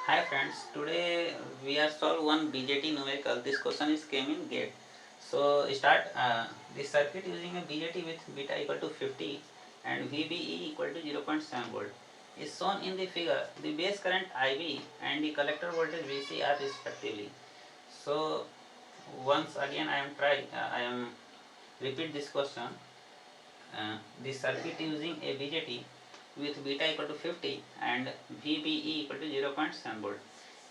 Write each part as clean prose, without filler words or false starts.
Hi friends, today we are solve one BJT numerical. This question is came in GATE. So start this circuit using a BJT with beta equal to 50 and VBE equal to 0.7 volt is shown in the figure. The base current IB and the collector voltage VC are respectively. So once again I am repeat this question. This circuit using a BJT with beta equal to 50 and VBE equal to 0.7 volt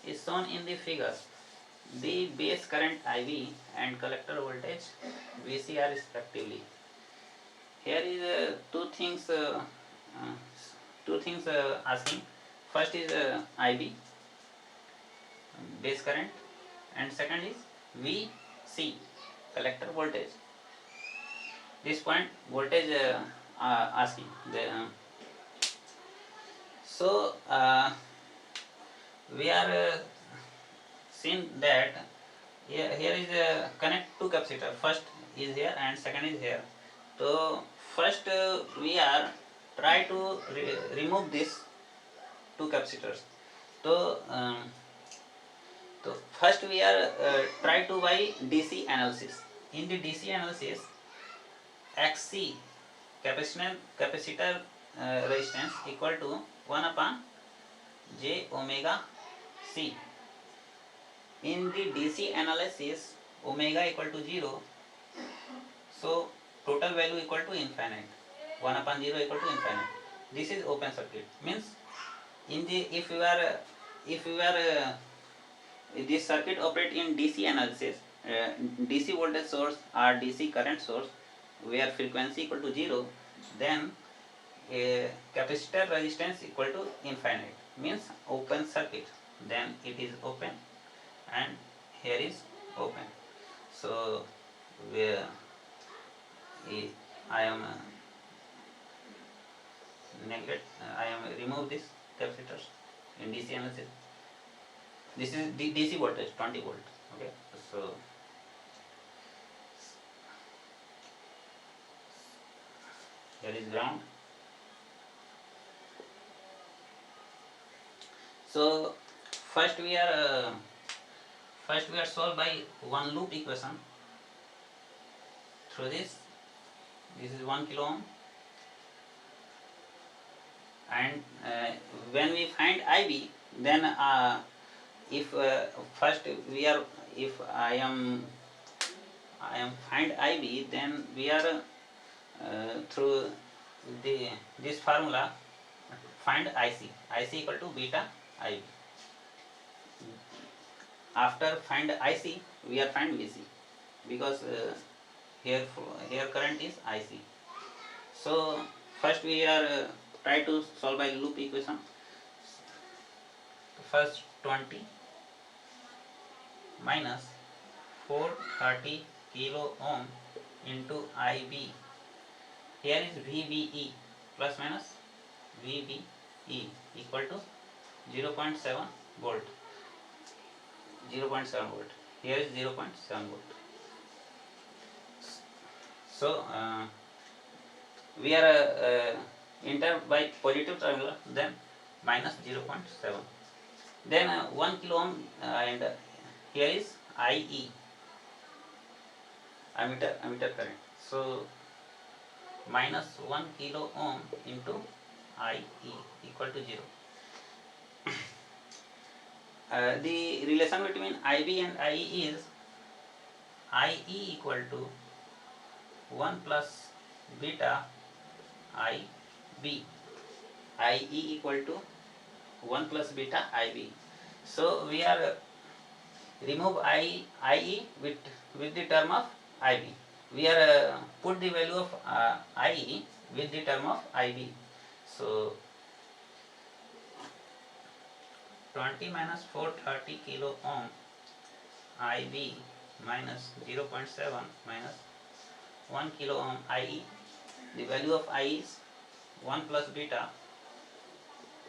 is shown in the figure. The base current IB and collector voltage VC are respectively. Here is uh, two things asking. First is IB base current and second is VC collector voltage. This point voltage asking. So we are seen that here is a connect two capacitor. First is here and second is here. So first we are try to remove this two capacitors. So first we are try to by DC analysis. In the DC analysis, XC capacitor resistance equal to 1 upon j omega c. In the DC analysis, omega equal to 0, so total value equal to infinite. 1 upon 0 equal to infinite. This is open circuit. Means in the if you are this circuit operate in DC analysis, DC voltage source or DC current source where frequency equal to 0, then a capacitor resistance equal to infinite, means open circuit. Then it is open and here is open. So where I am I am remove this capacitors in DC analysis. This is the DC voltage 20 volt. Okay, so here is ground. So first we are solved by one loop equation. Through this is 1 kilo ohm, and when we find IB, then if first we are if I am find IB, then we are through this formula find IC equal to beta IB. After find IC, we are find VC because here current is IC. So first we are try to solve by loop equation. First 20 minus 430 kilo ohm into IB. Here is VBE plus minus VBE equal to 0.7 volt. 0.7 volt. Here is 0.7 volt. So we are enter by positive terminal, then minus 0.7. Then 1 kilo ohm and here is IE, ammeter current. So minus 1 kilo ohm into IE equal to 0. The relation between IB and IE is IE equal to 1 plus beta IB. IE equal to 1 plus beta IB. So we are remove IE with the term of IB. We are put the value of IE with the term of IB. So 20 minus 430 kilo ohm IB minus 0.7 minus 1 kilo ohm IE. The value of IE is 1 plus beta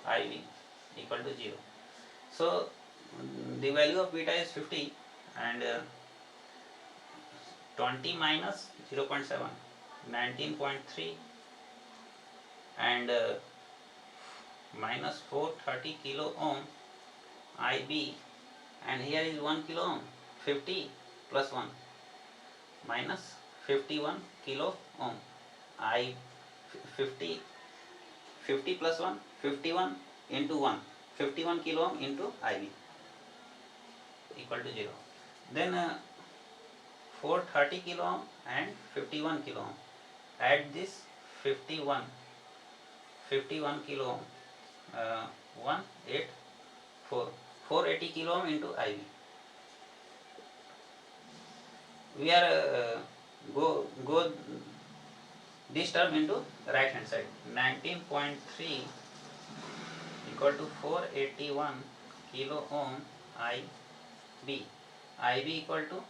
IB equal to 0. So the value of beta is 50 and 20 minus 0.7 19.3 and minus 430 kilo ohm IB, and here is 1 kilo ohm, 50 plus 1 minus 51 kilo ohm. I 50 50 plus 1, 51 into 1, 51 kilo ohm into IB equal to 0. Then 430 kilo ohm and 51 kilo ohm. Add this 51 kilo ohm, 184, 480 kilo ohm into IB. We are go this term into right hand side. 19.3 equal to 481 kilo ohm IB. IB equal to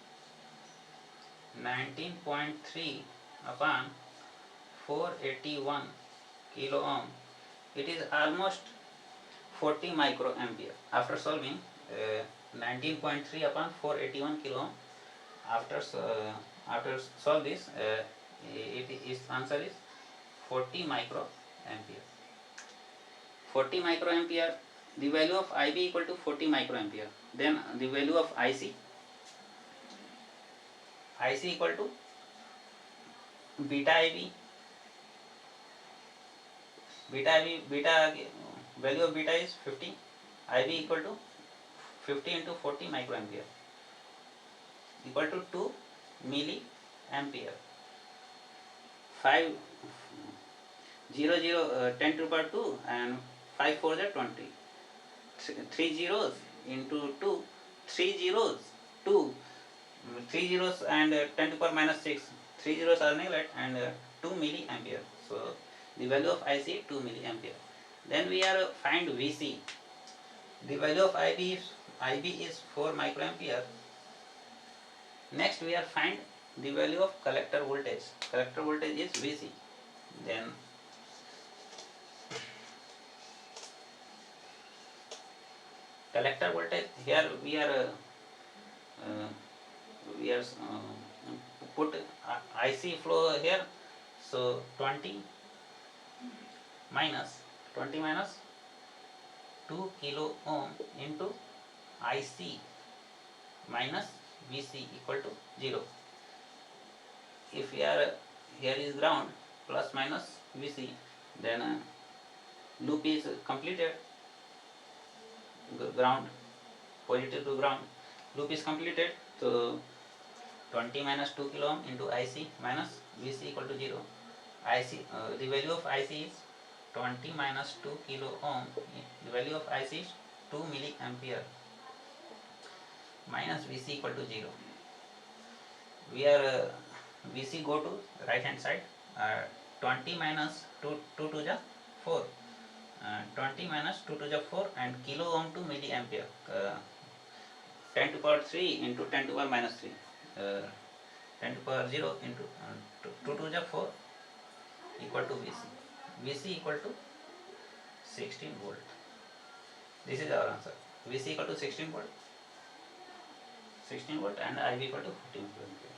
19.3 upon 481 kilo ohm. It is almost 40 microampere. After solving 19.3 upon 481 kilo ohm, after solve this, its answer is 40 microampere. 40 microampere. The value of IB equal to 40 microampere. Then the value of IC equal to beta IB. Value of beta is 50. IB equal to 50 into 40 microampere equal to 2 milliampere. 5 0 0 10 to the power 2 and 5 4 are 20. 3 zeros into 2, 3 zeros, 2, 3 zeros and 10 to the power minus 6. 3 zeros are neglected and 2 milliampere. So the value of IC 2 milliampere. Then we are find VC. The value of IB is 4 microampere. Next we are find the value of collector voltage. Collector voltage is VC. Then collector voltage, here we are put IC flow here. So 20 minus 2 kilo ohm into IC minus VC equal to 0. If here is ground plus minus VC, then loop is completed. Ground, positive to ground, loop is completed. So 20 minus 2 kilo ohm into IC minus VC equal to 0. The value of IC is 20 minus 2 kilo ohm. The value of IC is 2 milliampere minus VC equal to 0. We are VC go to right hand side. 20 minus 2 to the 4. 20 minus 2 to the 4 and kilo ohm to milliampere. 10 to the power 3 into 10 to the power minus 3. 10 to the power 0 into 2 to the 4 equal to VC. VC equal to 16 volt. This is our answer. VC equal to 16 volt. 16 volt and IB equal to 14 volt.